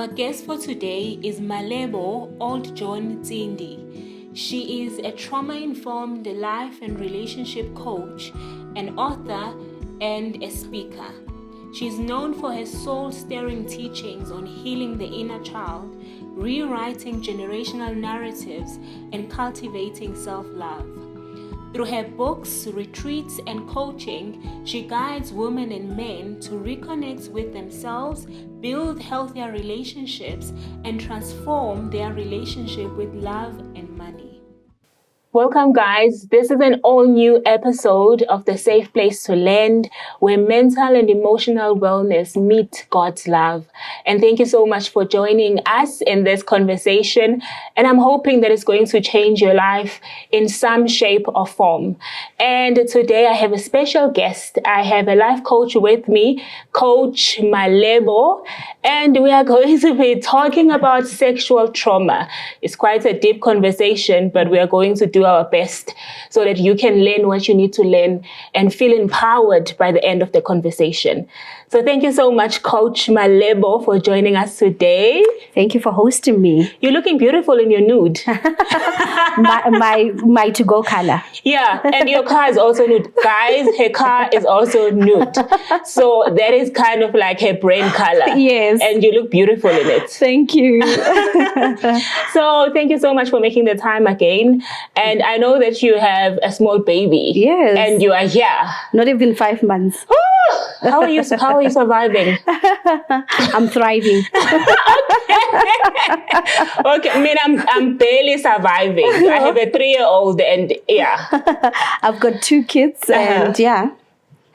Our guest for today is Malebo Old John Tsindi. She is a trauma-informed life and relationship coach, an author, and a speaker. She's known for her soul-stirring teachings on healing the inner child, rewriting generational narratives, and cultivating self-love. Through her books, retreats, and coaching, she guides women and men to reconnect with themselves, build healthier relationships, and transform their relationship with love and money. Welcome, guys. This is an all-new episode of The Safe Place to Land, where mental and emotional wellness meet God's love. And thank you so much for joining us in this conversation. And I'm hoping that it's going to change your life in some shape or form. And today I have a special guest. I have a life coach with me, Coach Malebo, and we are going to be talking about sexual trauma. It's quite a deep conversation, but we are going to do our best so that you can learn what you need to learn and feel empowered by the end of the conversation. So thank you so much, Coach Malebo, for joining us today. Thank you for hosting me. You're looking beautiful in your nude. my to-go color. Yeah, and your car is also nude. Guys, her car is also nude. So that is kind of like her brain color. Yes. And you look beautiful in it. Thank you. So thank you so much for making the time again. And I know that you have a small baby. Yes. And you are here. Not even 5 months. How are you surviving? I'm thriving. Okay, I mean, I'm barely surviving. I have a 3-year-old and yeah. I've got 2 kids and yeah.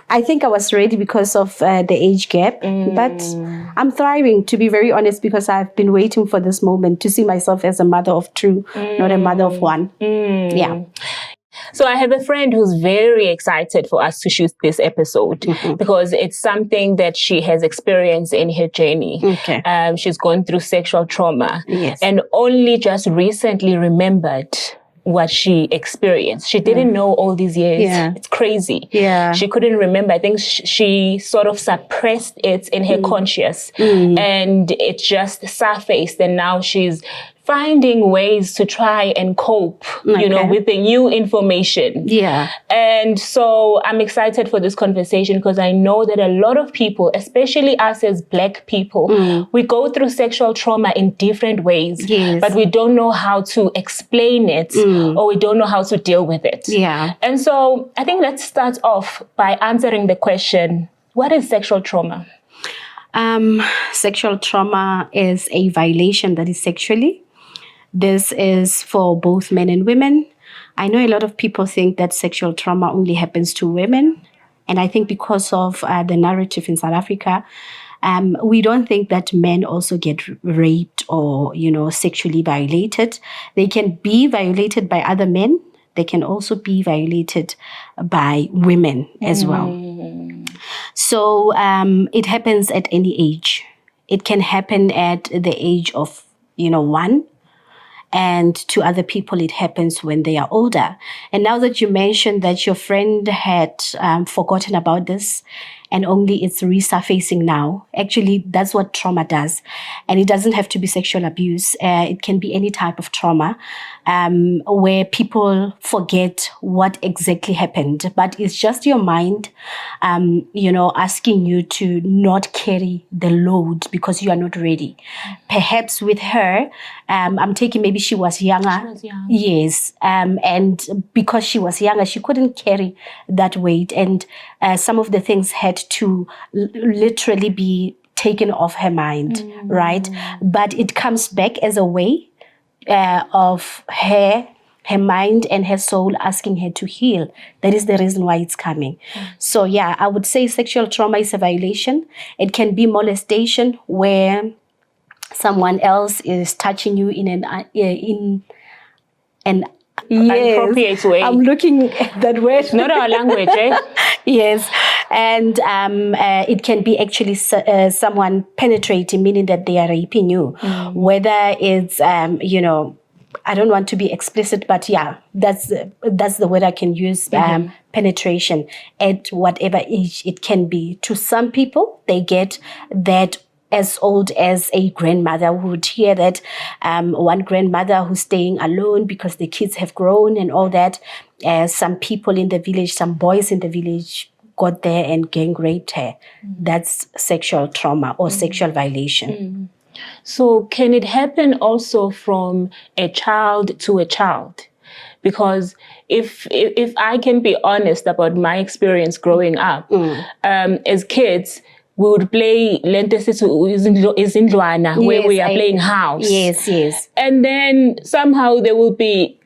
I think I was ready because of the age gap, but I'm thriving, to be very honest, because I've been waiting for this moment to see myself as a mother of 2, not a mother of 1. Yeah. So I have a friend who's very excited for us to shoot this episode because it's something that she has experienced in her journey. Okay. She's gone through sexual trauma. Yes. And only just recently remembered what she experienced. She didn't know all these years. Yeah. It's crazy. Yeah. She couldn't remember. I think she sort of suppressed it in her conscious and it just surfaced, and now she's finding ways to try and cope, you know, with the new information. Yeah. And so I'm excited for this conversation because I know that a lot of people, especially us as Black people, we go through sexual trauma in different ways, Yes. but we don't know how to explain it or we don't know how to deal with it. Yeah. And so I think let's start off by answering the question, what is sexual trauma? Sexual trauma is a violation that is sexually. This is for both men and women. I know a lot of people think that sexual trauma only happens to women. And I think because of the narrative in South Africa, we don't think that men also get raped or, you know, sexually violated. They can be violated by other men. They can also be violated by women as well. So it happens at any age. It can happen at the age of, 1. And to other people, it happens when they are older. And now that you mentioned that your friend had forgotten about this and only it's resurfacing now, actually, that's what trauma does. And it doesn't have to be sexual abuse. It can be any type of trauma where people forget what exactly happened. But it's just your mind, asking you to not carry the load because you are not ready. Perhaps with her, I'm taking maybe she was younger. She was young. Yes. And because she was younger, she couldn't carry that weight. And some of the things had to literally be taken off her mind, right? But it comes back as a way of her mind and her soul asking her to heal. That is the reason why it's coming. So yeah, I would say sexual trauma is a violation. It can be molestation where someone else is touching you in an Inappropriate way. I'm looking at that word. It's not our language, eh? Yes. And it can be actually someone penetrating, meaning that they are raping you. Whether it's, I don't want to be explicit, but yeah, that's the word I can use, penetration at whatever age it can be. To some people, they get that as old as a grandmother. We would hear that one grandmother who's staying alone because the kids have grown and all that. Some people in the village, some boys in the village got there and gang raped her. That's sexual trauma or sexual violation. So can it happen also from a child to a child? Because if I can be honest about my experience growing up, as kids, we would play lente sithi izindlwana, where we are playing house. Yes. And then somehow there will be,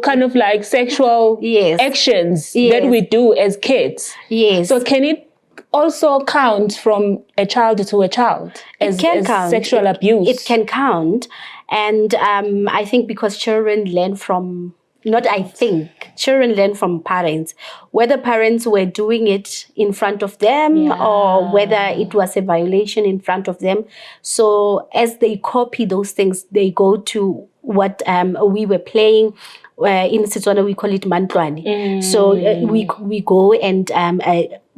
kind of like sexual actions that we do as kids. Yes. So can it also count from a child to a child as sexual abuse? It can count. And I think because children learn from, children learn from parents, whether parents were doing it in front of them or whether it was a violation in front of them. So as they copy those things, they go to what we were playing. In Setswana, we call it mantlwane. So we go and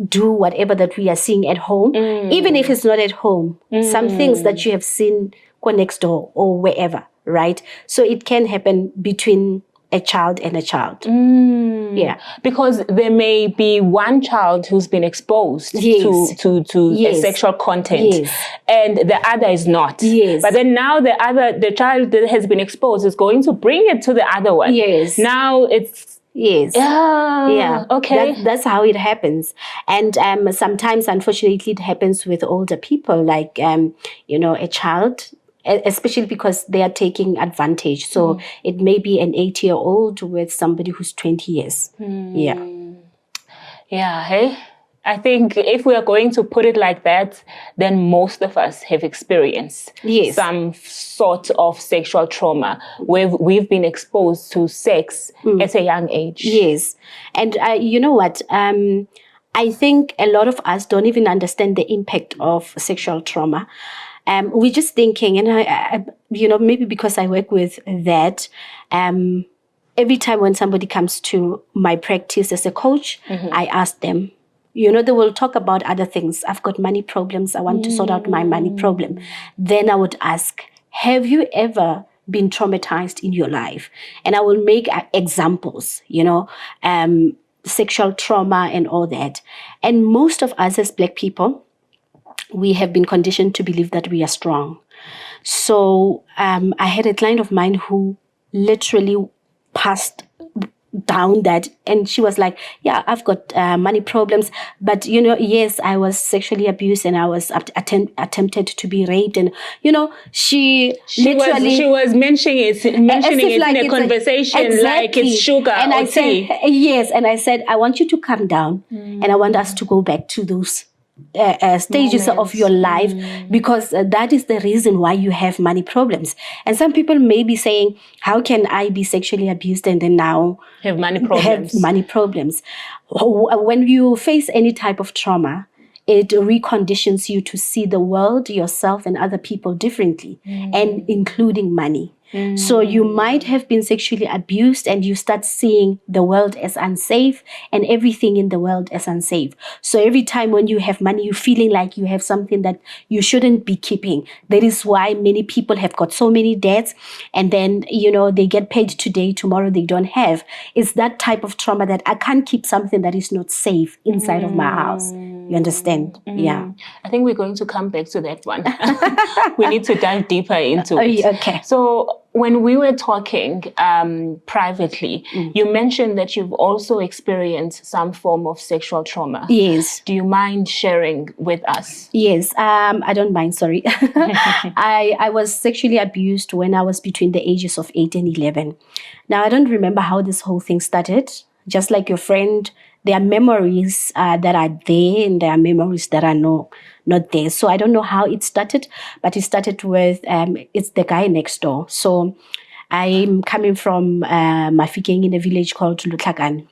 do whatever that we are seeing at home, even if it's not at home. Some things that you have seen go next door or wherever, right? So it can happen between a child and a child. Yeah. Because there may be one child who's been exposed to a sexual content and the other is not. Yes. But then now the child that has been exposed is going to bring it to the other one. Yes. Now it's... Yes. Yeah. Okay. That's how it happens. And sometimes, unfortunately, it happens with older people, like, a child, especially because they are taking advantage. So it may be an 8-year-old with somebody who's 20 years. Yeah. Yeah. Hey, I think if we are going to put it like that, then most of us have experienced some sort of sexual trauma where we've been exposed to sex at a young age. Yes. And you know what? I think a lot of us don't even understand the impact of sexual trauma. We're just thinking, and I maybe because I work with that, every time when somebody comes to my practice as a coach, I ask them, they will talk about other things. I've got money problems. I want to sort out my money problem. Then I would ask, have you ever been traumatized in your life? And I will make examples, sexual trauma and all that. And most of us as Black people, we have been conditioned to believe that we are strong. So I had a client of mine who literally passed down that, and she was like, yeah, I've got money problems, but yes, I was sexually abused and I was attempted to be raped, and she was mentioning it like in a conversation, exactly, like it's sugar and or I tea. said yes, and I said, I want you to calm down, and I want us to go back to those stages of your life, because that is the reason why you have money problems. And some people may be saying, how can I be sexually abused and then now have money problems? When you face any type of trauma, it reconditions you to see the world, yourself, and other people differently, and including money. So you might have been sexually abused and you start seeing the world as unsafe and everything in the world as unsafe. So every time when you have money, you're feeling like you have something that you shouldn't be keeping. That is why many people have got so many debts, and then, they get paid today, tomorrow they don't have. It's that type of trauma that I can't keep something that is not safe inside of my house. You understand? Yeah. I think we're going to come back to that one. We need to dive deeper into it. Okay. So when we were talking privately, you mentioned that you've also experienced some form of sexual trauma. Yes. Do you mind sharing with us? Yes, I don't mind, sorry. I was sexually abused when I was between the ages of 8 and 11. Now, I don't remember how this whole thing started. Just like your friend, there are memories that are there and there are memories that are not there. So I don't know how it started, but it started with, it's the guy next door. So I'm coming from Mafikeng in a village called Lutlakan.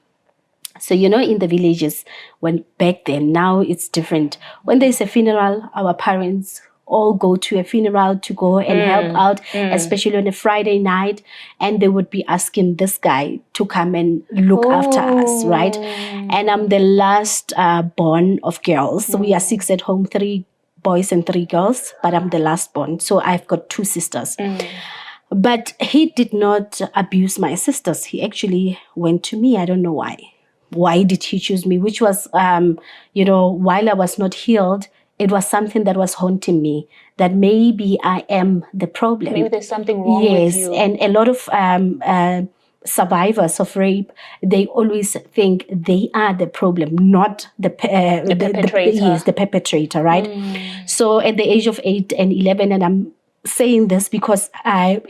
So, in the villages, when back then, now it's different. When there's a funeral, our parents all go to a funeral to go and help out, especially on a Friday night. And they would be asking this guy to come and look after us, right? And I'm the last born of girls. So we are 6 at home, 3 boys and 3 girls, but I'm the last born. So I've got 2 sisters. But he did not abuse my sisters. He actually went to me. I don't know why. Why did he choose me? Which was, while I was not healed, it was something that was haunting me, that maybe I am the problem. Maybe there's something wrong with you. Yes, and a lot of survivors of rape, they always think they are the problem, not the perpetrator. the perpetrator, right? So at the age of 8 and 11, and I'm saying this because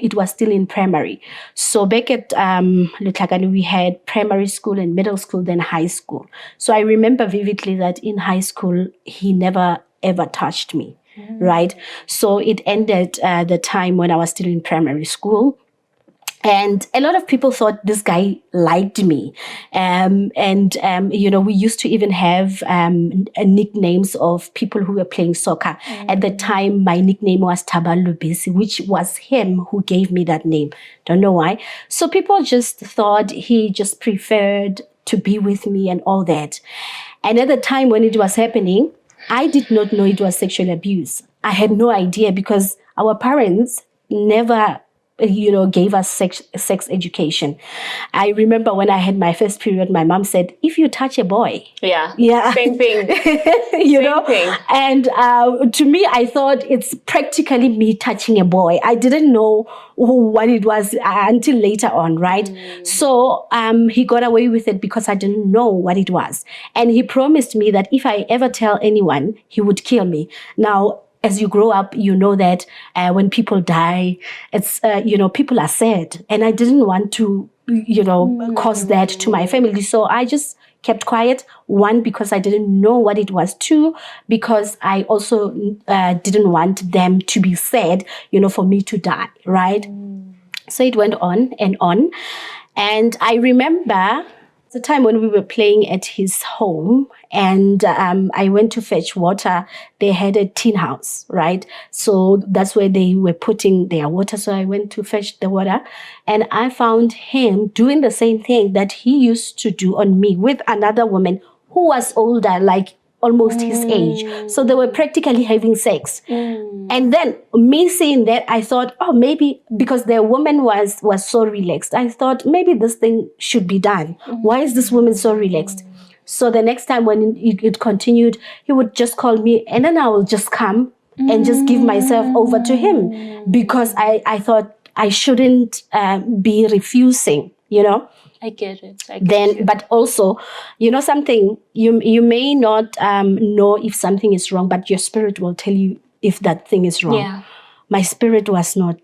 it was still in primary. So back at Lutlakane, we had primary school and middle school, then high school. So I remember vividly that in high school, he never ever touched me, right? So it ended the time when I was still in primary school. And a lot of people thought this guy liked me. We used to even have nicknames of people who were playing soccer. At the time, my nickname was Tabalubisi, which was him who gave me that name. Don't know why. So people just thought he just preferred to be with me and all that. And at the time when it was happening, I did not know it was sexual abuse. I had no idea because our parents never gave us sex education. I remember when I had my first period, my mom said, if you touch a boy. Yeah. Same thing. Same thing. And to me, I thought it's practically me touching a boy. I didn't know what it was until later on, right? So he got away with it because I didn't know what it was. And he promised me that if I ever tell anyone, he would kill me. Now, as you grow up, you know that when people die, it's, people are sad. And I didn't want to, cause that to my family. So I just kept quiet. 1, because I didn't know what it was. 2, because I also didn't want them to be sad, for me to die, right? So it went on and on. And I remember the time when we were playing at his home, and I went to fetch water. They had a tin house, right? So that's where they were putting their water. So I went to fetch the water, and I found him doing the same thing that he used to do on me with another woman who was older, like almost his age. So they were practically having sex. And then me seeing that, I thought, oh, maybe because the woman was so relaxed, I thought maybe this thing should be done. Why is this woman so relaxed? So the next time when it continued, he would just call me, and then I will just come and just give myself over to him, because I thought I shouldn't be refusing, I get it. But also, something, you may not know if something is wrong, but your spirit will tell you if that thing is wrong. Yeah. My spirit was not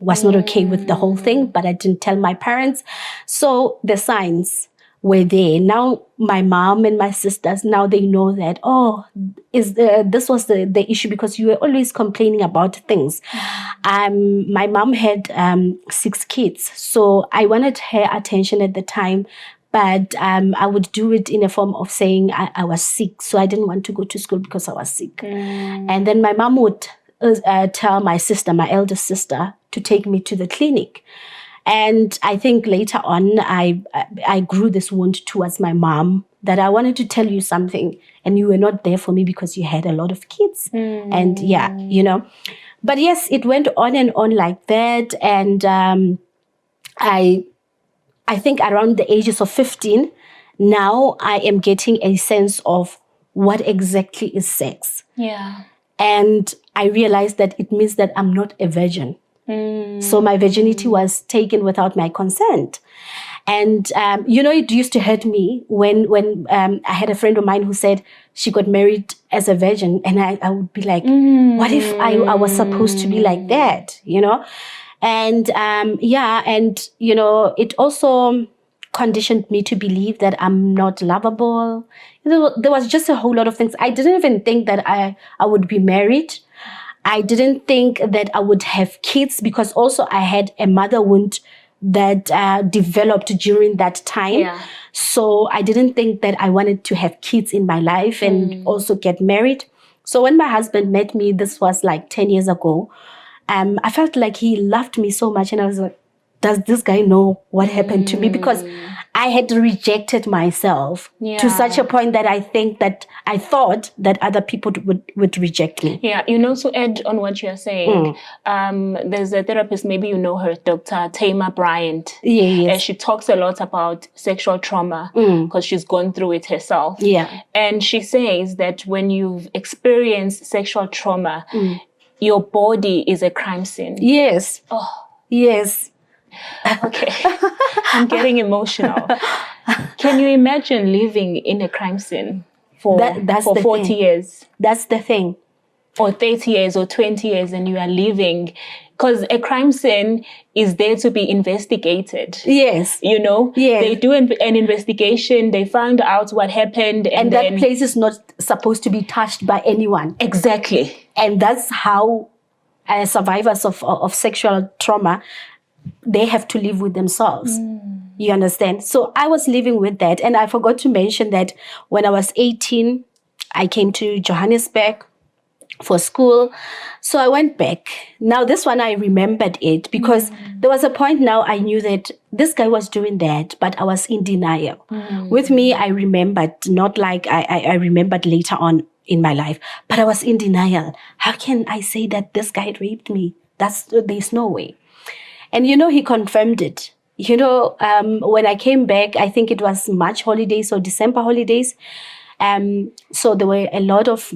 okay with the whole thing, but I didn't tell my parents. So the signs were there. Now my mom and my sisters, now they know that, this was the issue, because you were always complaining about things. My mom had 6 kids, so I wanted her attention at the time, but I would do it in a form of saying I was sick, so I didn't want to go to school because I was sick. And then my mom would tell my sister, my eldest sister, to take me to the clinic. And I think later on, I grew this wound towards my mom, that I wanted to tell you something, and you were not there for me because you had a lot of kids. And but yes, it went on and on like that. And I think around the ages of 15, now I am getting a sense of what exactly is sex. Yeah. And I realized that it means that I'm not a virgin. So my virginity was taken without my consent. And, it used to hurt me when I had a friend of mine who said she got married as a virgin. And I would be like, what if I was supposed to be like that, And, it also conditioned me to believe that I'm not lovable. There was just a whole lot of things. I didn't even think that I would be married. I didn't think that I would have kids, because also I had a mother wound that developed during that time. Yeah. So I didn't think that I wanted to have kids in my life and also get married. So when my husband met me, this was like 10 years ago, I felt like he loved me so much. And I was like, does this guy know what happened to me? Because I had rejected myself to such a point that I thought that other people would reject me. Yeah, to add on what you're saying, there's a therapist, maybe you know her, Dr. Tamar Bryant. Yes. And she talks a lot about sexual trauma because she's gone through it herself. Yeah. And she says that when you've experienced sexual trauma, your body is a crime scene. Yes. Oh. Yes. Okay. I'm getting emotional. Can you imagine living in a crime scene for 40 years? That's the thing. Or 30 years or 20 years, and you are living, because a crime scene is there to be investigated. Yes. Yes. They do an investigation, they find out what happened. And then, that place is not supposed to be touched by anyone. Exactly. And that's how survivors of sexual trauma, they have to live with themselves. You understand? So I was living with that. And I forgot to mention that when I was 18, I came to Johannesburg for school. So I went back. Now this one, I remembered it because there was a point now I knew that this guy was doing that, but I was in denial. With me, I remembered, not like I remembered later on in my life, but I was in denial. How can I say that this guy raped me? There's no way. And he confirmed it. When I came back, I think it was March holidays or December holidays. So there were a lot of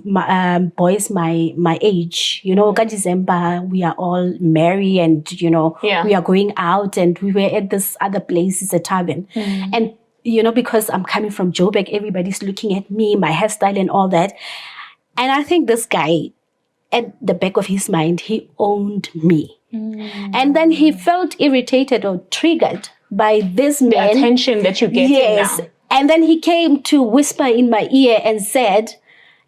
boys my age, December, we are all merry and, we are going out, and we were at this other place, it's a tavern. And, because I'm coming from Joburg, everybody's looking at me, my hairstyle and all that. And I think this guy, at the back of his mind, he owned me. And then he felt irritated or triggered by this man. The attention that you get now. And then he came to whisper in my ear and said,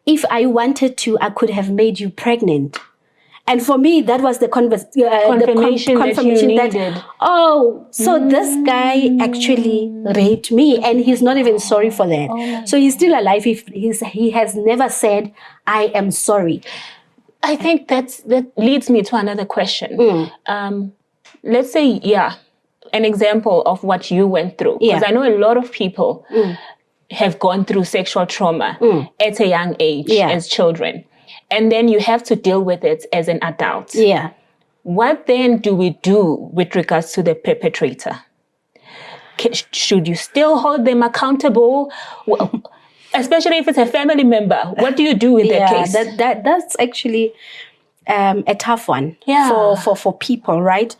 if I wanted to, I could have made you pregnant. And for me, that was the confirmation that you needed. So this guy actually raped me, and he's not even sorry for that. So he's still alive. He has never said, I am sorry. I think that leads me to another question. Let's say, an example of what you went through. Because I know a lot of people have gone through sexual trauma at a young age as children. And then you have to deal with it as an adult. Yeah. What then do we do with regards to the perpetrator? Should you still hold them accountable? Especially if it's a family member, what do you do in that case? That's actually a tough one for people, right?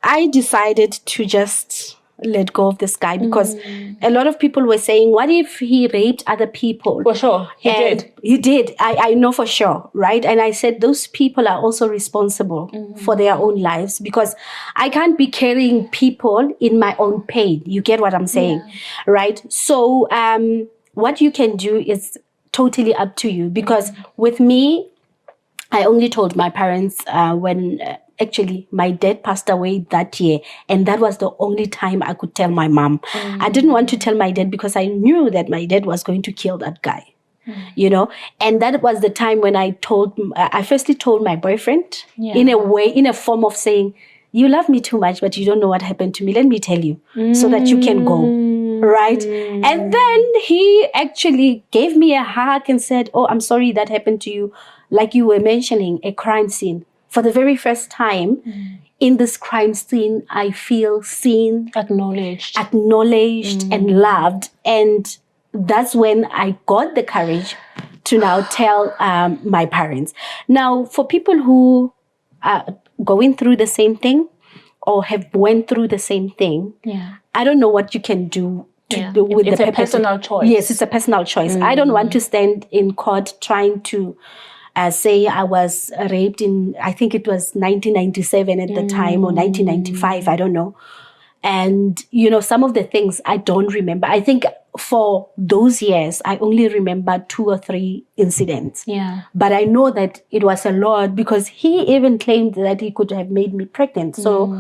I decided to just let go of this guy because a lot of people were saying, what if he raped other people? For sure, he did. He did. I know for sure, right? And I said, those people are also responsible for their own lives, because I can't be carrying people in my own pain. You get what I'm saying, right? So what you can do is totally up to you, because with me, I only told my parents when actually my dad passed away that year, and that was the only time I could tell my mom. I didn't want to tell my dad because I knew that my dad was going to kill that guy, and that was the time when I firstly told my boyfriend in a form of saying, you love me too much, but you don't know what happened to me. Let me tell you so that you can go. Right. And then he actually gave me a hug and said, oh, I'm sorry that happened to you. Like you were mentioning, a crime scene. For the very first time in this crime scene, I feel seen, acknowledged and loved. And that's when I got the courage to now tell my parents. Now, for people who are going through the same thing or have went through the same thing, I don't know what you can do do with it's a personal choice. Yes, it's a personal choice. I don't want to stand in court trying to say I was raped in, I think it was 1997 at the time, or 1995, I don't know. And, some of the things I don't remember. I think for those years, I only remember 2 or 3 incidents. Yeah. But I know that it was a lot, because he even claimed that he could have made me pregnant. So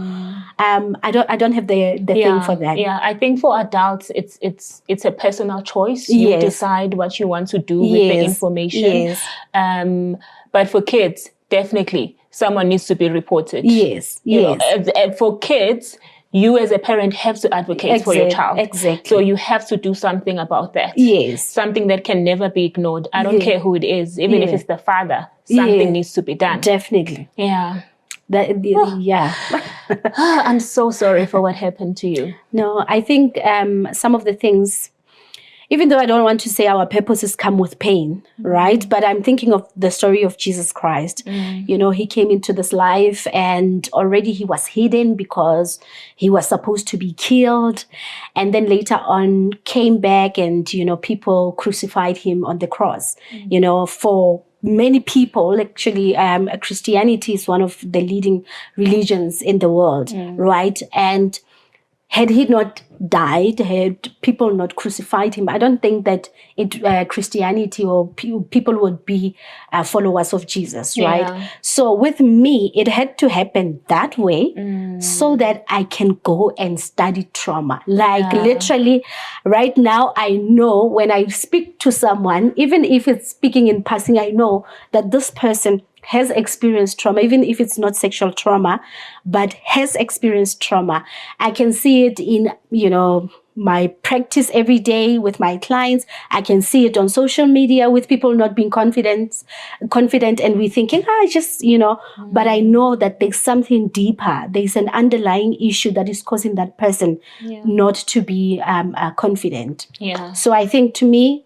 I don't have the thing for that. Yeah, I think for adults, it's a personal choice. You decide what you want to do with the information. Yes. But for kids, definitely, someone needs to be reported. Yes. And for kids, you as a parent have to advocate for your child. Exactly. So you have to do something about that. Yes. Something that can never be ignored. I don't care who it is, even if it's the father, something needs to be done. Definitely. Yeah. Yeah. I'm so sorry for what happened to you. No, I think some of the things, even though I don't want to say our purposes come with pain, right? But I'm thinking of the story of Jesus Christ. You know, he came into this life and already he was hidden because he was supposed to be killed. And then later on came back and, you know, people crucified him on the cross. You know, for many people, actually, Christianity is one of the leading religions in the world, right? And had he not died, had people not crucified him, I don't think that Christianity or people would be followers of Jesus, right? So with me, it had to happen that way so that I can go and study trauma. Like literally right now, I know when I speak to someone, even if it's speaking in passing, I know that this person has experienced trauma, even if it's not sexual trauma, but has experienced trauma. I can see it in, you know, my practice every day with my clients. I can see it on social media with people not being confident and we thinking, just, you know, but I know that there's something deeper. There's an underlying issue that is causing that person not to be confident. Yeah. So I think to me,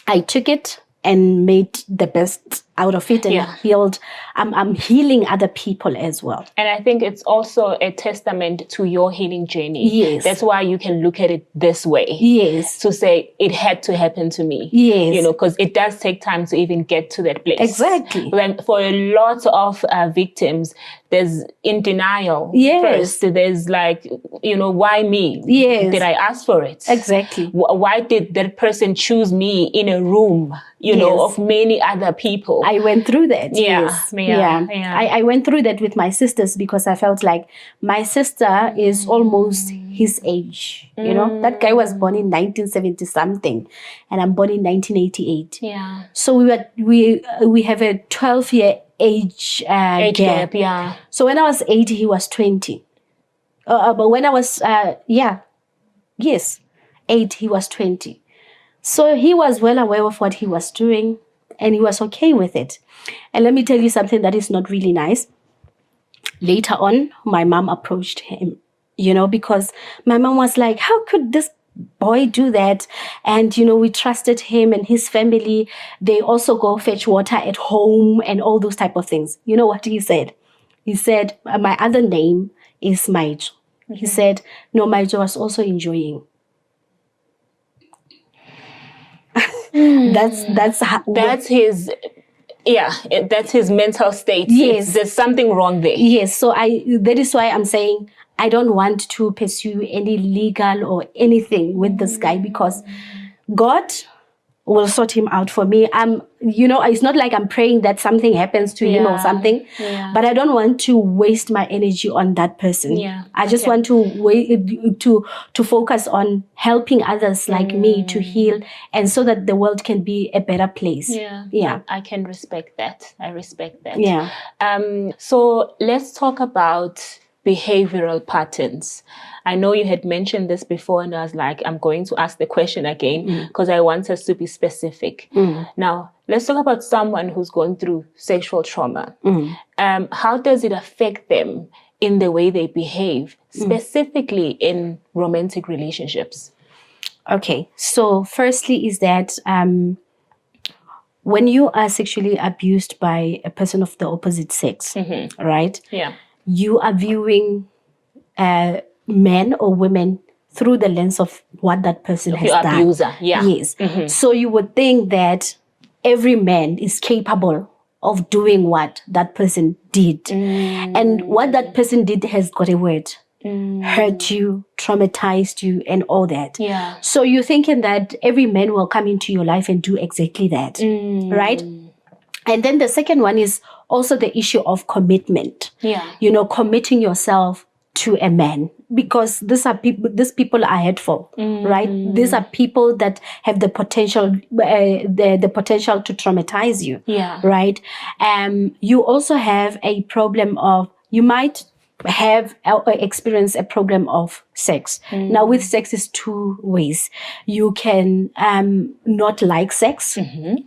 I took it and made the best out of it and healed. I'm healing other people as well. And I think it's also a testament to your healing journey. Yes. That's why you can look at it this way. Yes. To say it had to happen to me. Yes. You know, because it does take time to even get to that place. Exactly. When for a lot of victims, there's in denial. Yes. First, there's like, you know, why me? Yes. Did I ask for it? Exactly. Why did that person choose me in a room, you know, of many other people? I went through that. Yeah. I went through that with my sisters because I felt like my sister is almost his age. You know, that guy was born in 1970 something and I'm born in 1988. Yeah. So we have a 12-year age gap. Yeah. So when I was 80, he was 20. But when I was 8, he was 20. So he was well aware of what he was doing and he was okay with it. And let me tell you something that is not really nice. Later on, my mom approached him, you know, because my mom was like, how could this boy do that? And, you know, we trusted him and his family. They also go fetch water at home and all those type of things. You know what he said? He said, my other name is Maijo. He said, no, Maijo was also enjoying. That's his that's his mental state. Yes. There's something wrong there. Yes. So that is why I'm saying I don't want to pursue any legal or anything with this guy because God will sort him out for me. You know, it's not like I'm praying that something happens to him or something, but I don't want to waste my energy on that person. I just want to focus on helping others like me to heal and so that the world can be a better place. I can respect that. I respect that. So let's talk about behavioral patterns. I know you had mentioned this before and I was like, I'm going to ask the question again because I want us to be specific. Now, let's talk about someone who's going through sexual trauma. How does it affect them in the way they behave, specifically in romantic relationships? Okay, so firstly is that when you are sexually abused by a person of the opposite sex, right? You are viewing men or women through the lens of what that person has done. Abuser, Yes. So you would think that every man is capable of doing what that person did. And what that person did has got a word. Hurt you, traumatized you, and all that. So you're thinking that every man will come into your life and do exactly that, right? And then the second one is also the issue of commitment. You know, committing yourself to a man, because these people are hateful, right? These are people that have the potential, the potential to traumatize you, right? You also have a problem of, you might have or experience a problem of sex. Now with sex is two ways. You can not like sex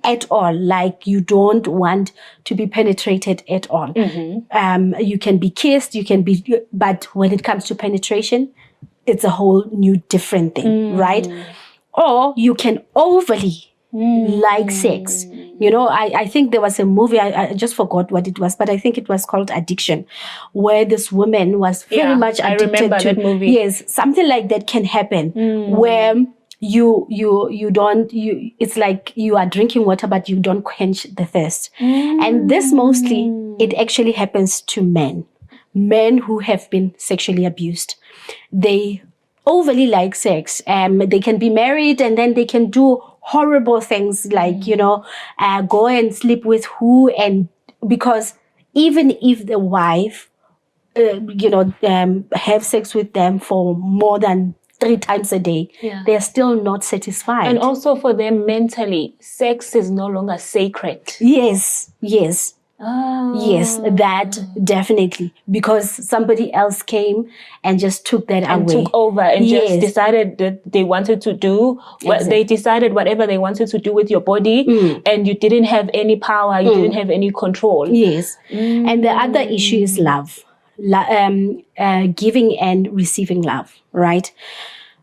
at all, like you don't want to be penetrated at all. You can be kissed, you can be, but when it comes to penetration, it's a whole new different thing, right? Or you can overly like sex. You know, I think there was a movie, I just forgot what it was, but I think it was called Addiction, where this woman was very much I addicted remember to that movie. Yes, something like that can happen where you don't, it's like you are drinking water but you don't quench the thirst. And this mostly, it actually happens to men who have been sexually abused. They overly like sex. They can be married and then they can do horrible things like, go and sleep with who, and because even if the wife, have sex with them for more than 3 times a day, they're still not satisfied. And also for them mentally, sex is no longer sacred. Yes. Oh. Yes, that definitely, because somebody else came and just took that and away. took over and just decided that they wanted to do what they decided, whatever they wanted to do with your body, and you didn't have any power, you didn't have any control. Yes. And the other issue is love. Giving and receiving love, right?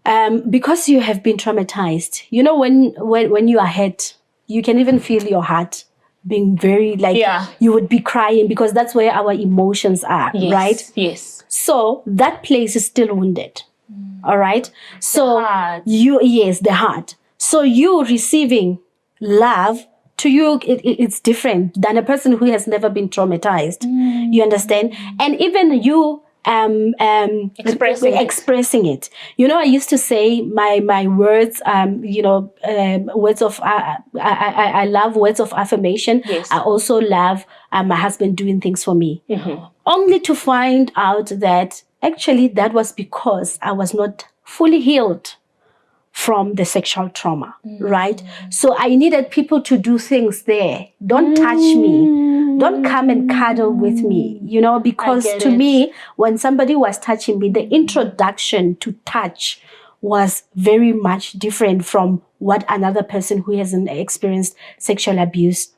Because you have been traumatized. You know, when you are hurt, you can even feel your heart being very you would be crying, because that's where our emotions are, right? Yes. So that place is still wounded. All right. So the heart. The heart. So you receiving love, to you, it's different than a person who has never been traumatized. You understand? And even you expressing it. You know, I used to say my words, words of I love words of affirmation. Yes. I also love my husband doing things for me. Only to find out that actually that was because I was not fully healed from the sexual trauma, right? So I needed people to do things there. Don't touch me. Don't come and cuddle with me, because to me, when somebody was touching me, the introduction to touch was very much different from what another person who hasn't experienced sexual abuse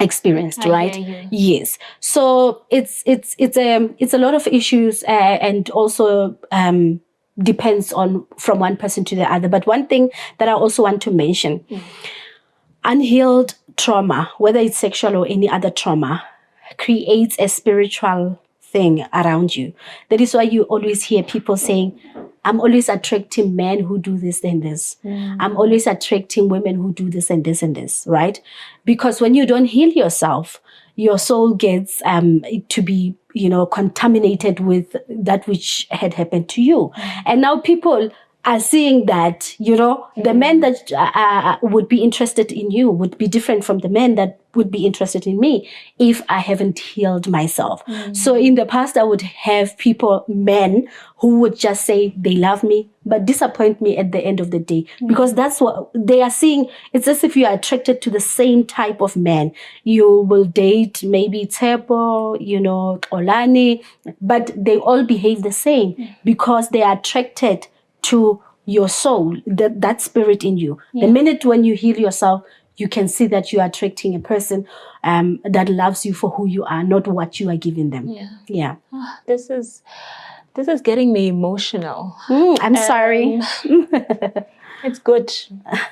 experienced, right? Yes. So it's a lot of issues, and also depends on from one person to the other. But one thing that I also want to mention, unhealed trauma, whether it's sexual or any other trauma, creates a spiritual thing around you. That is why you always hear people saying, I'm always attracting men who do this and this. I'm always attracting women who do this and this and this, right? Because when you don't heal yourself, your soul gets to be, contaminated with that which had happened to you. And now people are seeing that, the men that would be interested in you would be different from the men that would be interested in me if I haven't healed myself. So in the past, I would have men who would just say they love me, but disappoint me at the end of the day, because that's what they are seeing. It's as if you are attracted to the same type of man. You will date maybe Tsepo, Olani, but they all behave the same because they are attracted to your soul, that spirit in you. The minute when you heal yourself, you can see that you are attracting a person that loves you for who you are, not what you are giving them. Yeah. Oh, this is getting me emotional. I'm sorry. It's good.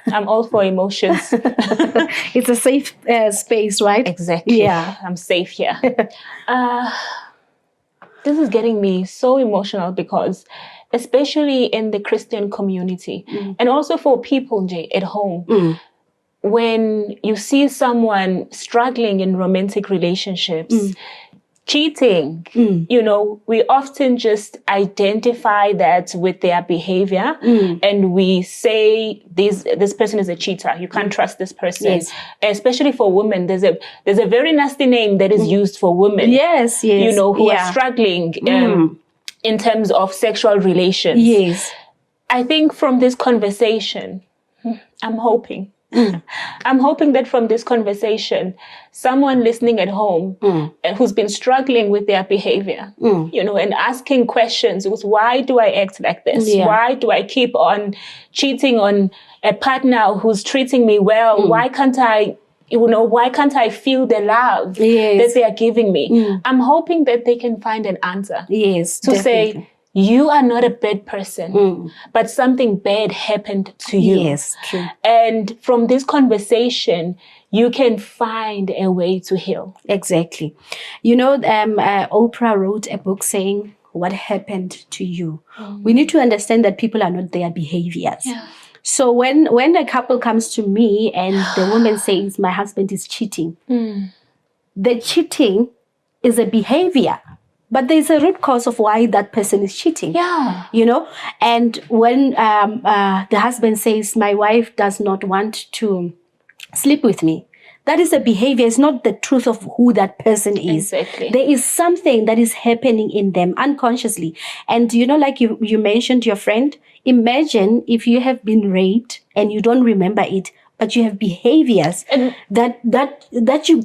I'm all for emotions. It's a safe space, right? Exactly. Yeah. I'm safe here. This is getting me so emotional because, especially in the Christian community, and also for people at home, when you see someone struggling in romantic relationships, cheating, we often just identify that with their behavior, and we say this person is a cheater. You can't trust this person. Yes. Especially for women, there's a very nasty name that is used for women. Yes. Who are struggling in terms of sexual relations. Yes. I think from this conversation, I'm hoping I'm hoping that from this conversation, someone listening at home who's been struggling with their behavior, and asking questions with, why do I act like this? Yeah. Why do I keep on cheating on a partner who's treating me well? Why can't I feel the love that they are giving me? I'm hoping that they can find an answer. Yes, to definitely. say, you are not a bad person, but something bad happened to you. Yes, true. And from this conversation, you can find a way to heal. Exactly. Oprah wrote a book saying, what happened to you? We need to understand that people are not their behaviors. Yeah. So when a couple comes to me and the woman says, my husband is cheating, the cheating is a behavior, but there's a root cause of why that person is cheating. Yeah. And when the husband says, my wife does not want to sleep with me, that is a behavior. It's not the truth of who that person is. Exactly. There is something that is happening in them unconsciously. And like you mentioned your friend, imagine if you have been raped and you don't remember it, but you have behaviors that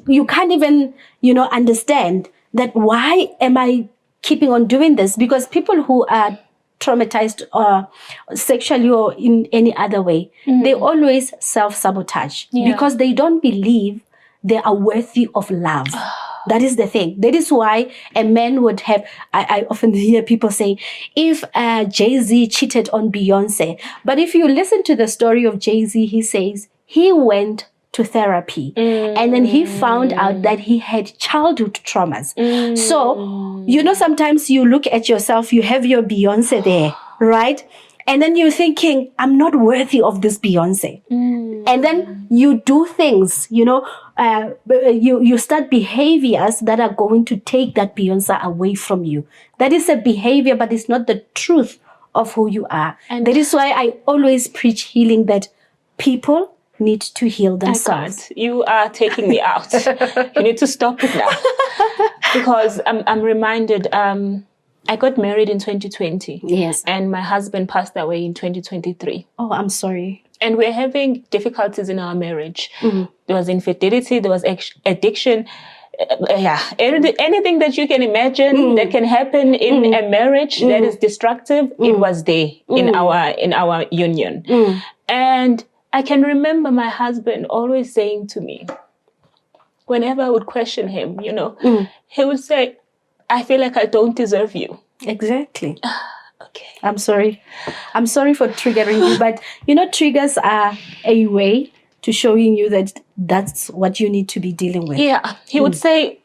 you can't even understand. That why am I keeping on doing this? Because people who are traumatized sexually or in any other way, they always self-sabotage because they don't believe they are worthy of love. That is the thing. That is why a man would have, I often hear people say, if Jay-Z cheated on Beyonce, but if you listen to the story of Jay-Z, he says he went to therapy and then he found out that he had childhood traumas. So, sometimes you look at yourself, you have your Beyonce there, right? And then you're thinking, I'm not worthy of this Beyonce. And then you do things, you start behaviors that are going to take that Beyonce away from you. That is a behavior, but it's not the truth of who you are. And that is why I always preach healing, that people need to heal themselves. You are taking me out. You need to stop it now. Because I'm reminded, I got married in 2020. Yes. And my husband passed away in 2023. Oh, I'm sorry. And we're having difficulties in our marriage. There was infidelity, there was addiction. Anything that you can imagine that can happen in a marriage that is destructive, it was there in our union. And I can remember my husband always saying to me, whenever I would question him, he would say, I feel like I don't deserve you. Exactly. Okay. I'm sorry. I'm sorry for triggering you, but triggers are a way to showing you that that's what you need to be dealing with. Yeah. He would say,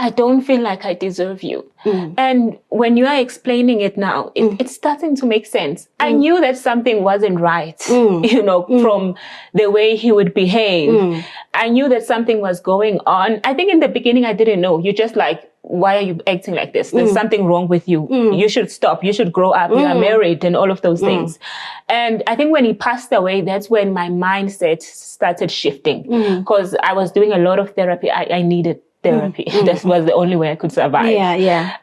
I don't feel like I deserve you. And when you are explaining it now, it's starting to make sense. I knew that something wasn't right, from the way he would behave. I knew that something was going on. I think in the beginning, I didn't know. You're just like, why are you acting like this? There's something wrong with you. You should stop. You should grow up. You are married and all of those things. And I think when he passed away, that's when my mindset started shifting, because I was doing a lot of therapy. I needed therapy. That was the only way I could survive. Yeah.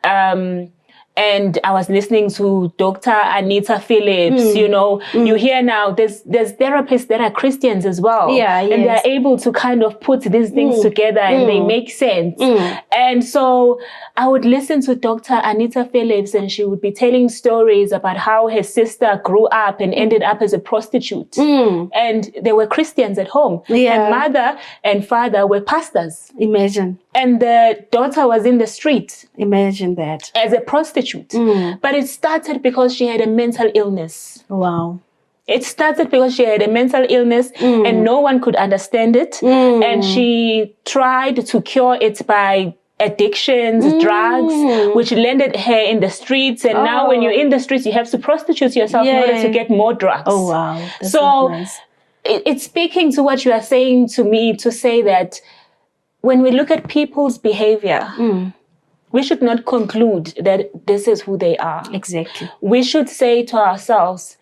And I was listening to Dr. Anita Phillips, you hear now there's therapists that are Christians as well. And they're able to kind of put these things together and they make sense. And so I would listen to Dr. Anita Phillips and she would be telling stories about how her sister grew up and ended up as a prostitute. And they were Christians at home. Her mother and father were pastors. Imagine. And the daughter was in the street. Imagine that. As a prostitute. But it started because she had a mental illness. Wow. It started because she had a mental illness and no one could understand it. And she tried to cure it by addictions, drugs, which landed her in the streets. And now when you're in the streets, you have to prostitute yourself in order to get more drugs. Oh, wow. That's so nice. It's speaking to what you are saying to me, to say that when we look at people's behavior, we should not conclude that this is who they are. Exactly. We should say to ourselves,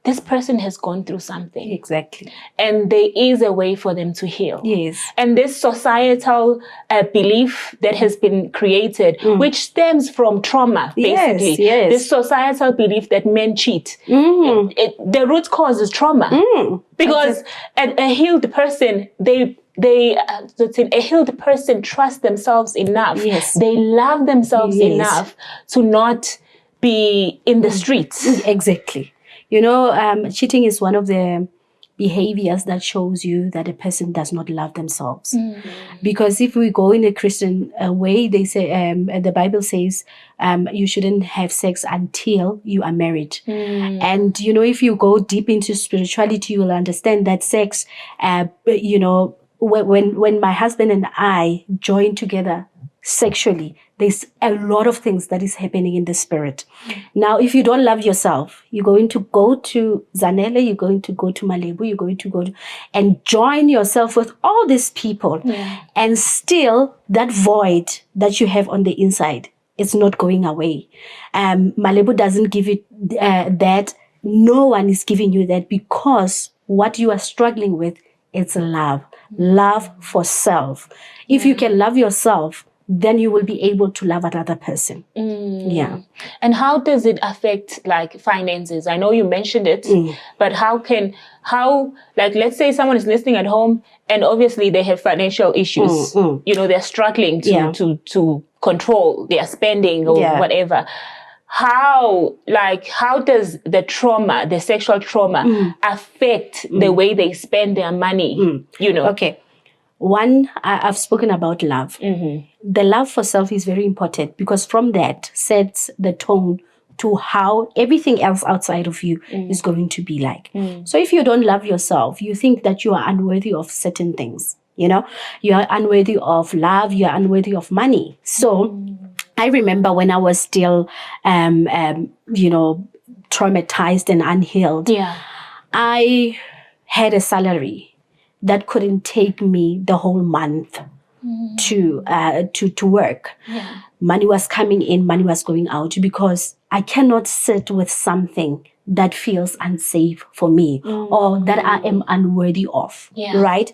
this person has gone through something. Exactly. And there is a way for them to heal. Yes. And this societal belief that has been created, which stems from trauma, basically. Yes. This societal belief that men cheat. The root cause is trauma. Because a healed person, a healed person trusts themselves enough. Yes. They love themselves enough to not be in the streets. Exactly. You know, cheating is one of the behaviors that shows you that a person does not love themselves. Because if we go in a Christian way, they say, the Bible says, you shouldn't have sex until you are married. And, you know, if you go deep into spirituality, you will understand that sex, you know, when my husband and I join together sexually, there's a lot of things that is happening in the spirit. Now, if you don't love yourself, you're going to go to Zanele, you're going to go to Malebo, you're going to go to, and join yourself with all these people. And still, that void that you have on the inside, it's not going away. Malebo doesn't give you that. No one is giving you that, because what you are struggling with, it's love for self. If you can love yourself, then you will be able to love another person. Yeah. And how does it affect like finances? I know you mentioned it, but how, like, let's say someone is listening at home and obviously they have financial issues. You know, they're struggling to control their spending or whatever. How does the trauma, the sexual trauma, affect the way they spend their money? You know? Okay. One, I've spoken about love. The love for self is very important, because from that sets the tone to how everything else outside of you is going to be like. So if you don't love yourself, you think that you are unworthy of certain things. You know, you are unworthy of love, you are unworthy of money. So I remember when I was still, you know, traumatized and unhealed, I had a salary that couldn't take me the whole month to work. Money was coming in, money was going out, because I cannot sit with something that feels unsafe for me or that I am unworthy of, right?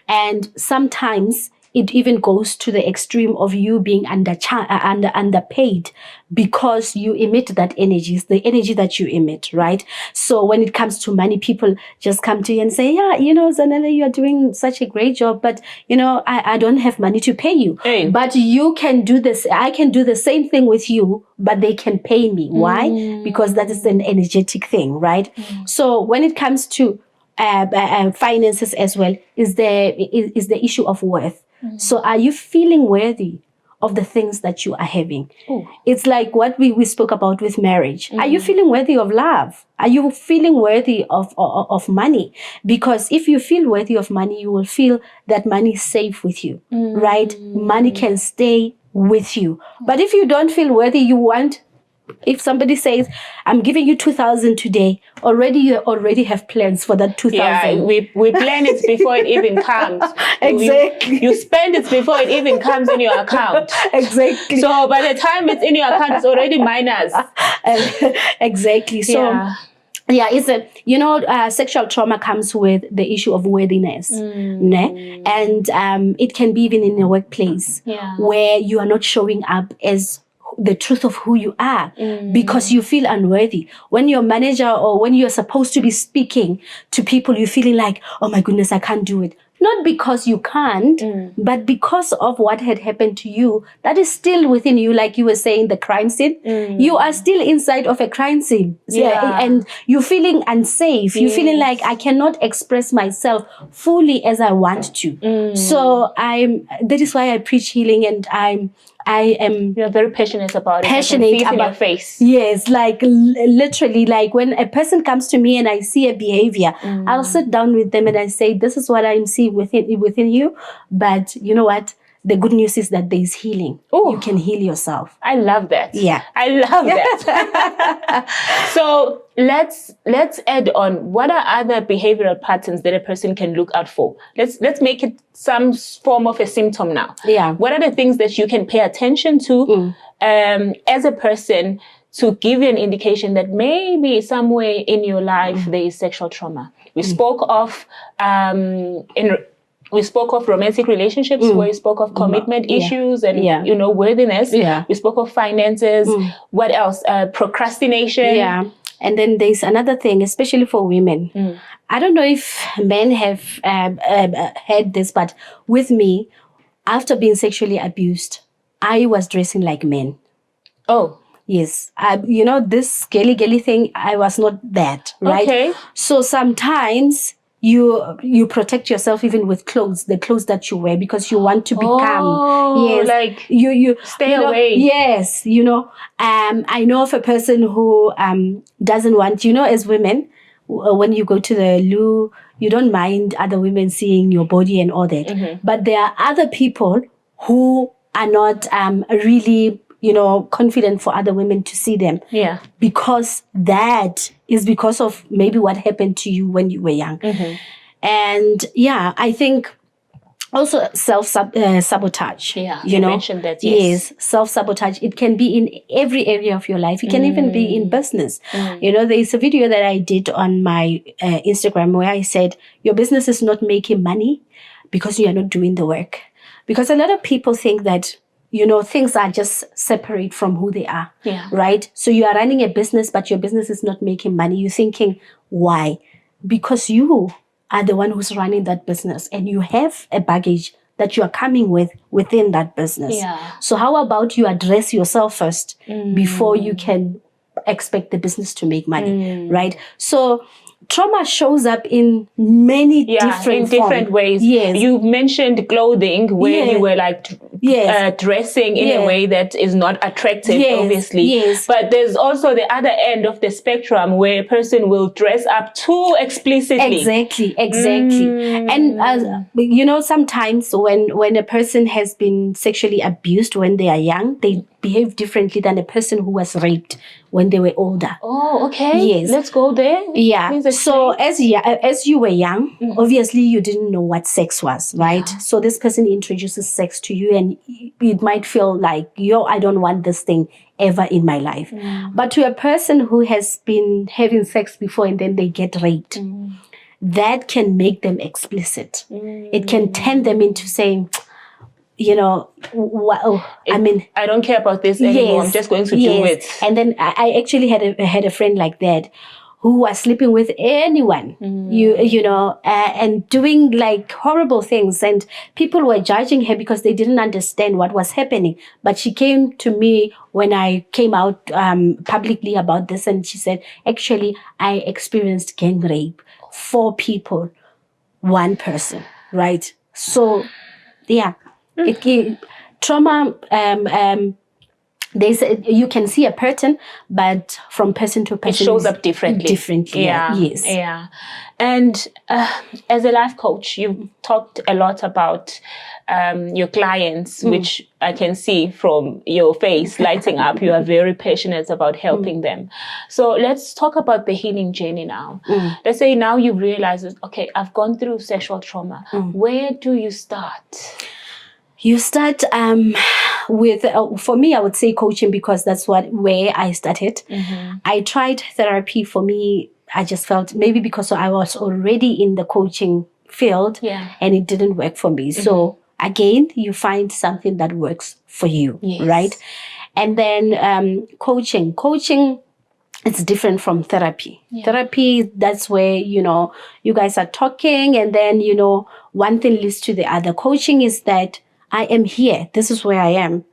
And sometimes it even goes to the extreme of you being underpaid, because you emit that energy. It's the energy that you emit, right? So when it comes to money, people just come to you and say, yeah, you know, Zanele, you're doing such a great job, but, you know, I don't have money to pay you. But you can do this. I can do the same thing with you, but they can pay me. Why? Because that is an energetic thing, right? So when it comes to finances as well, is the issue of worth. So are you feeling worthy of the things that you are having? It's like what we spoke about with marriage. Are you feeling worthy of love? Are you feeling worthy of money? Because if you feel worthy of money, you will feel that money is safe with you, right? Money can stay with you. But if you don't feel worthy, if somebody says, I'm giving you 2,000 today, you already have plans for that 2,000. Yeah, we plan it before it even comes. Exactly. You spend it before it even comes in your account. Exactly. So by the time it's in your account, it's already minus. Exactly. So it's sexual trauma comes with the issue of worthiness. And it can be even in a workplace where you are not showing up as the truth of who you are because you feel unworthy. When your manager or when you're supposed to be speaking to people, you're feeling like, oh my goodness, I can't do it. Not because you can't, but because of what had happened to you that is still within you. Like you were saying, the crime scene. You are still inside of a crime scene. And you're feeling unsafe. You're feeling like I cannot express myself fully as I want to. So that is why I preach healing, and you're very passionate about it. Passionate I can see it in your face. Yes, like literally, like when a person comes to me and I see a behavior, I'll sit down with them and I say, this is what I'm seeing within you. But you know what? The good news is that there is healing. You can heal yourself. I love that. Yeah. I love that. So let's add on, what are other behavioral patterns that a person can look out for? Let's make it some form of a symptom now. Yeah. What are the things that you can pay attention to as a person to give you an indication that maybe somewhere in your life there is sexual trauma. We spoke of we spoke of romantic relationships, where we spoke of commitment issues and worthiness. We spoke of finances. What else? Procrastination. Yeah. And then there's another thing, especially for women. I don't know if men have had this, but with me, after being sexually abused, I was dressing like men. Oh. Yes. This girly thing, I was not that, right? Okay. So sometimes you protect yourself even with the clothes that you wear, because you want to become like you stay away. Yes, I know of a person who doesn't want, as women, when you go to the loo, you don't mind other women seeing your body and all that. But there are other people who are not really confident for other women to see them. Yeah. Because that is because of maybe what happened to you when you were young. And I think also self-sabotage. Yeah, you mentioned that, yes. Yes, self-sabotage. It can be in every area of your life. It can even be in business. There's a video that I did on my Instagram where I said, your business is not making money because you are not doing the work. Because a lot of people think that things are just separate from who they are, right? So you are running a business, but your business is not making money. You're thinking, why? Because you are the one who's running that business, and you have a baggage that you are coming with within that business. Yeah. So how about you address yourself first before you can expect the business to make money, right? So trauma shows up in many different ways. Yes. You mentioned clothing where you were like dressing in a way that is not attractive, obviously. Yes. But there's also the other end of the spectrum where a person will dress up too explicitly. Exactly. And sometimes when a person has been sexually abused when they are young, they behave differently than a person who was raped when they were older. Oh, okay. Yes. Let's go there. Yeah. So as you were young, obviously you didn't know what sex was, right? Yeah. So this person introduces sex to you, and it might feel like, I don't want this thing ever in my life. But to a person who has been having sex before and then they get raped, that can make them explicit. It can turn them into saying, I don't care about this anymore. I'm just going to do it. And then I actually had a friend like that who was sleeping with anyone, and doing like horrible things. And people were judging her because they didn't understand what was happening. But she came to me when I came out publicly about this, and she said, actually, I experienced gang rape. 4 people, 1 person, right? So, yeah. Trauma, you can see a pattern, but from person to person, it shows up differently. Yes. Yeah. And as a life coach, you've talked a lot about your clients, which I can see from your face lighting up. You are very passionate about helping them. So let's talk about the healing journey now. Let's say now you've realized, okay, I've gone through sexual trauma. Where do you start? You start with, for me, I would say coaching, because that's where I started. I tried therapy. For me, I just felt maybe because I was already in the coaching field, and it didn't work for me. So again, you find something that works for you, right? And then coaching, it's different from therapy. Therapy, that's where, you guys are talking, and then, one thing leads to the other. Coaching is that I am here. This is where I am.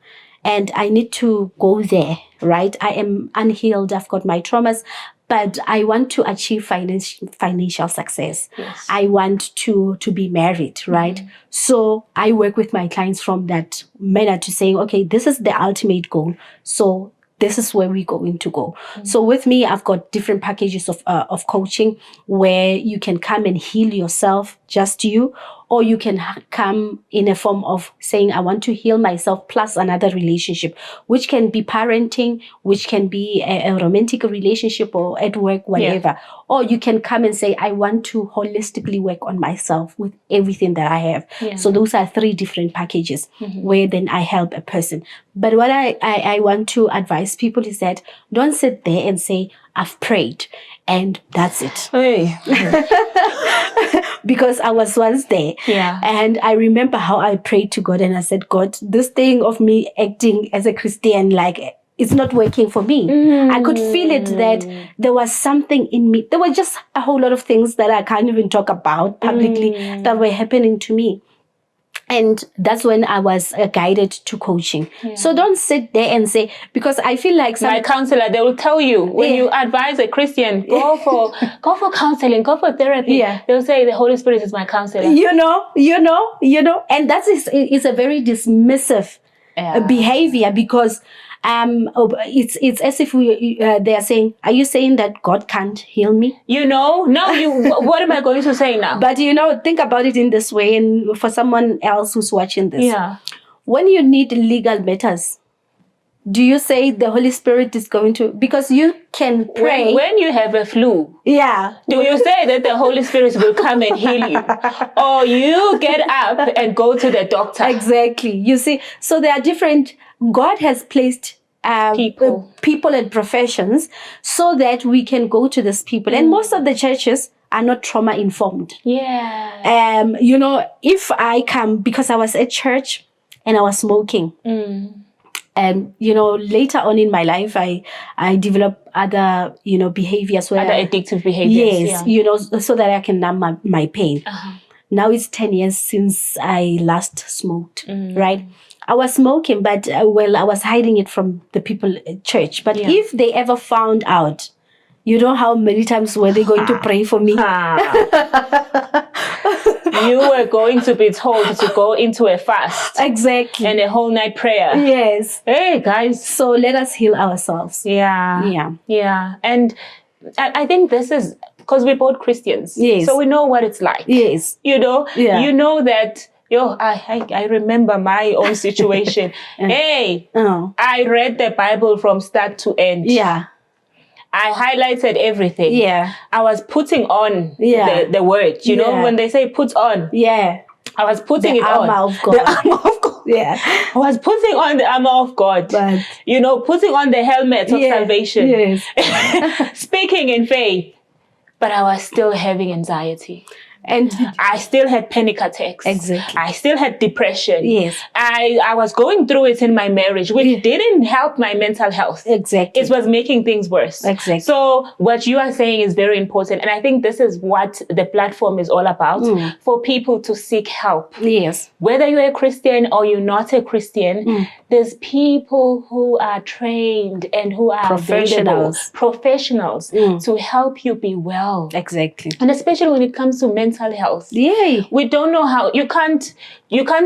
And I need to go there, right? I am unhealed. I've got my traumas, but I want to achieve financial success. Yes. I want to be married, right? So I work with my clients from that manner to saying, okay, this is the ultimate goal. So this is where we're going to go. So with me, I've got different packages of coaching where you can come and heal yourself, just you, or you can come in a form of saying, I want to heal myself plus another relationship, which can be parenting, which can be a romantic relationship or at work, whatever. Yeah. Or you can come and say, I want to holistically work on myself with everything that I have. Yeah. So those are 3 different packages where then I help a person. But what I want to advise people is that don't sit there and say, I've prayed and that's it. Hey. Because I was once there. Yeah. And I remember how I prayed to God and I said, God, this thing of me acting as a Christian, like, it's not working for me. I could feel it that there was something in me. There were just a whole lot of things that I can't even talk about publicly that were happening to me. And that's when I was guided to coaching. Yeah. So don't sit there and say, because I feel like my counselor, they will tell you when you advise a Christian, go for counseling, go for therapy. Yeah. They'll say the Holy Spirit is my counselor. You know, and that is a very dismissive behavior, because it's as if they are saying, are you saying that God can't heal me? No, what am I going to say now? But think about it in this way, and for someone else who's watching this. Yeah. When you need legal matters, do you say the Holy Spirit is going to, because you can pray. When you have a flu. Yeah. Do you say that the Holy Spirit will come and heal you? Or you get up and go to the doctor? Exactly. You see, so there are different, God has placed people and professions so that we can go to these people. And most of the churches are not trauma informed. Yeah. If I come, because I was at church and I was smoking. And, later on in my life, I developed other, behaviors. Other addictive behaviors. Yes, so that I can numb my pain. Now it's 10 years since I last smoked, right? I was smoking, but, I was hiding it from the people at church. But if they ever found out, how many times were they going to pray for me? You were going to be told to go into a fast. Exactly. And a whole night prayer. Yes. Hey, guys. So let us heal ourselves. Yeah. And I think this is because we're both Christians. Yes. So we know what it's like. Yes. You know that, I remember my own situation. Hey, I read the Bible from start to end. Yeah. I highlighted everything. Yeah. I was putting on the word. You know, when they say put on. Yeah. I was putting it on. The armor of God. The armor of God. Yeah. I was putting on the armor of God. But, putting on the helmet of salvation. Yes. Speaking in faith. But I was still having anxiety. And I still had panic attacks. Exactly. I still had depression. Yes. I was going through it in my marriage, which didn't help my mental health. Exactly. It was making things worse. Exactly. So what you are saying is very important. And I think this is what the platform is all about, for people to seek help. Yes. Whether you're a Christian or you're not a Christian, there's people who are trained and who are professionals to help you be well. Exactly. And especially when it comes to mental health. Yay. We don't know how, you can't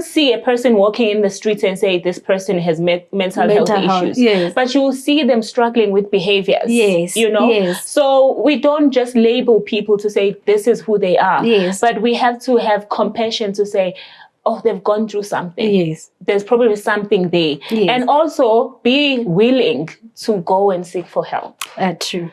see a person walking in the streets and say this person has mental health issues. Yes. But you will see them struggling with behaviors. Yes. Yes. So we don't just label people to say this is who they are. Yes. But we have to have compassion to say, oh, they've gone through something. Yes. There's probably something there. Yes. And also be willing to go and seek for help. True.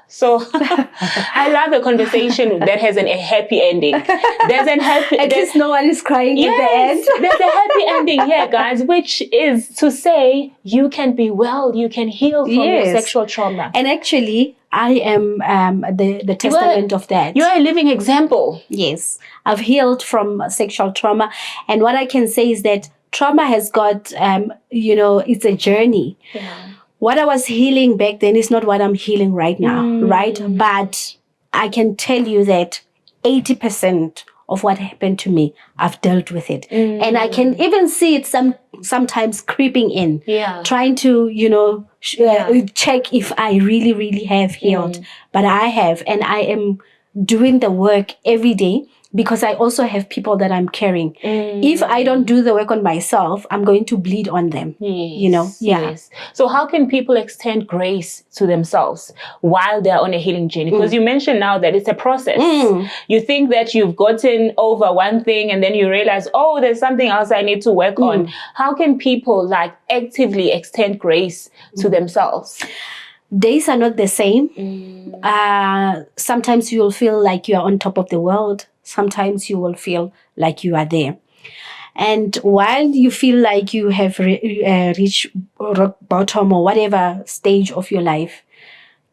So I love a conversation that has a happy ending. At least no one is crying at the end. There's a happy ending here, guys, which is to say you can be well, you can heal from your sexual trauma. And actually, I am the testament of that. You are a living example. Yes. I've healed from sexual trauma. And what I can say is that trauma has got, it's a journey. Yeah. What I was healing back then is not what I'm healing right now, right? But I can tell you that 80% of what happened to me, I've dealt with it. And I can even see it sometimes creeping in, trying to, check if I really, really have healed. But I have, and I am doing the work every day because I also have people that I'm carrying. If I don't do the work on myself, I'm going to bleed on them. Yes, Yeah. yes. So how can people extend grace to themselves while they're on a healing journey? Because you mentioned now that it's a process. You think that you've gotten over one thing and then you realize, oh, there's something else I need to work on. How can people like actively extend grace to themselves? Days are not the same. Sometimes you will feel like you are on top of the world. Sometimes you will feel like you are there. And while you feel like you have reached rock bottom or whatever stage of your life,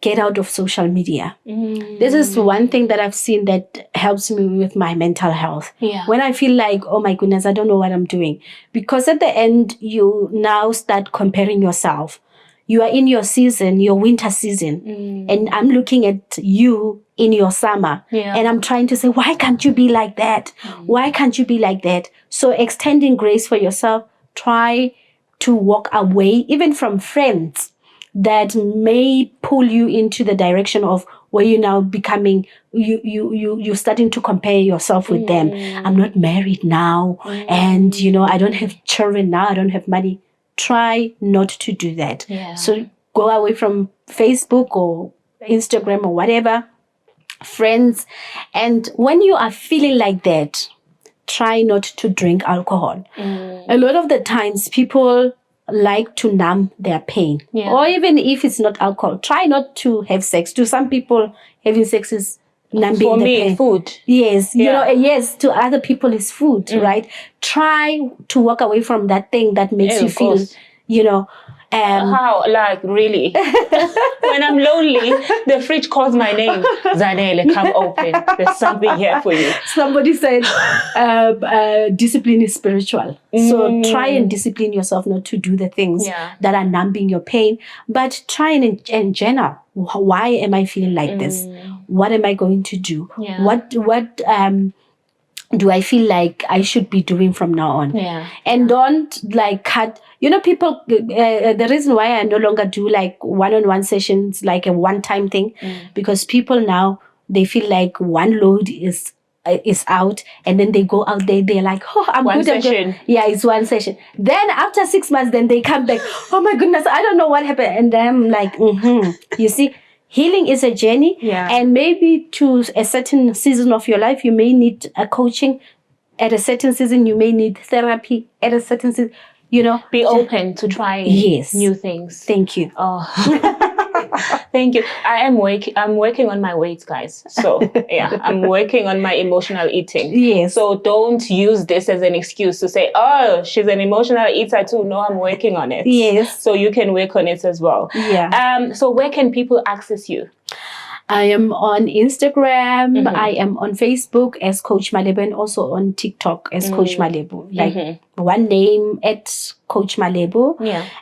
get out of social media. This is one thing that I've seen that helps me with my mental health. When I feel like, oh my goodness, I don't know what I'm doing. Because at the end, you now start comparing yourself. You are in your season, your winter season, and I'm looking at you in your summer, and I'm trying to say, why can't you be like that? Why can't you be like that? So extending grace for yourself, try to walk away even from friends that may pull you into the direction of where you're now becoming, you're starting to compare yourself with them. I'm not married now, and I don't have children now, I don't have money. Try not to do that. So go away from Facebook or Instagram or whatever, friends. And when you are feeling like that, try not to drink alcohol. A lot of the times people like to numb their pain. Or even if it's not alcohol, try not to have sex. To some people, having sex is numbing the pain. Food. Yes, yes, to other people it's food, right? Try to walk away from that thing that makes you feel, how, like, really? When I'm lonely, the fridge calls my name. Zanele, come open. There's something here for you. Somebody said discipline is spiritual. So try and discipline yourself not to do the things that are numbing your pain, but try and in general, why am I feeling like this? What am I going to do? What do I feel like I should be doing from now on? And don't like cut. People, the reason why I no longer do like one-on-one sessions, like a one-time thing, because people now, they feel like one load is out, and then they go out there, they're like, oh, I'm one good. Session. Yeah, it's one session. Then after 6 months, then they come back. Oh my goodness, I don't know what happened. And I'm like, you see, healing is a journey, and maybe to a certain season of your life, you may need a coaching. At a certain season, you may need therapy. At a certain season, be open to trying new things. Thank you. Oh, thank you. I'm working on my weight, guys. So I'm working on my emotional eating. Yes. So don't use this as an excuse to say, oh, she's an emotional eater too. No, I'm working on it. Yes. So you can work on it as well. So where can people access you? I am on Instagram. I am on Facebook as Coach Malebo, and also on TikTok as Coach Malebo. Like one name at Coach Malebo.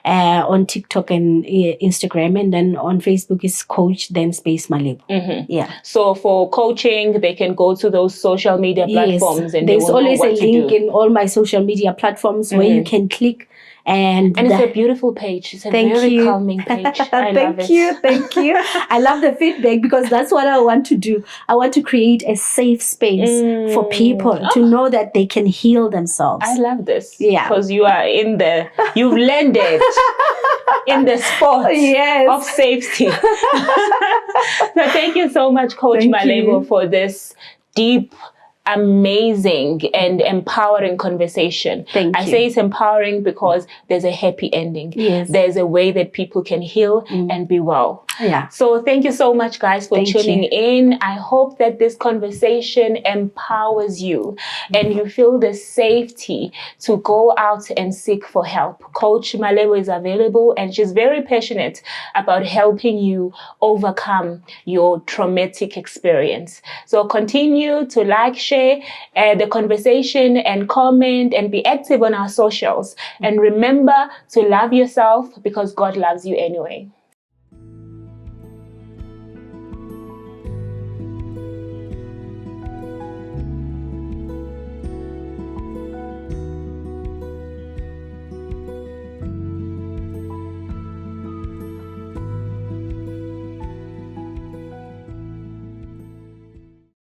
On TikTok and Instagram, and then on Facebook is Coach then space Malebo. So for coaching, they can go to those social media platforms, and there's always a link do. in all my social media platforms where you can click. And it's a beautiful page. It's a very calming page. I love it. Thank you. I love the feedback, because that's what I want to do. I want to create a safe space for people to know that they can heal themselves. I love this. Because you are you've landed in the spot of safety. So thank you so much, Coach Malebo, for this deep, amazing and empowering conversation. I say it's empowering because there's a happy ending. There's a way that people can heal and be well. So thank you so much, guys, for tuning in. I hope that this conversation empowers you and you feel the safety to go out and seek for help. Coach Malebo is available, and she's very passionate about helping you overcome your traumatic experience. So continue to like, share the conversation and comment and be active on our socials. And remember to love yourself, because God loves you anyway.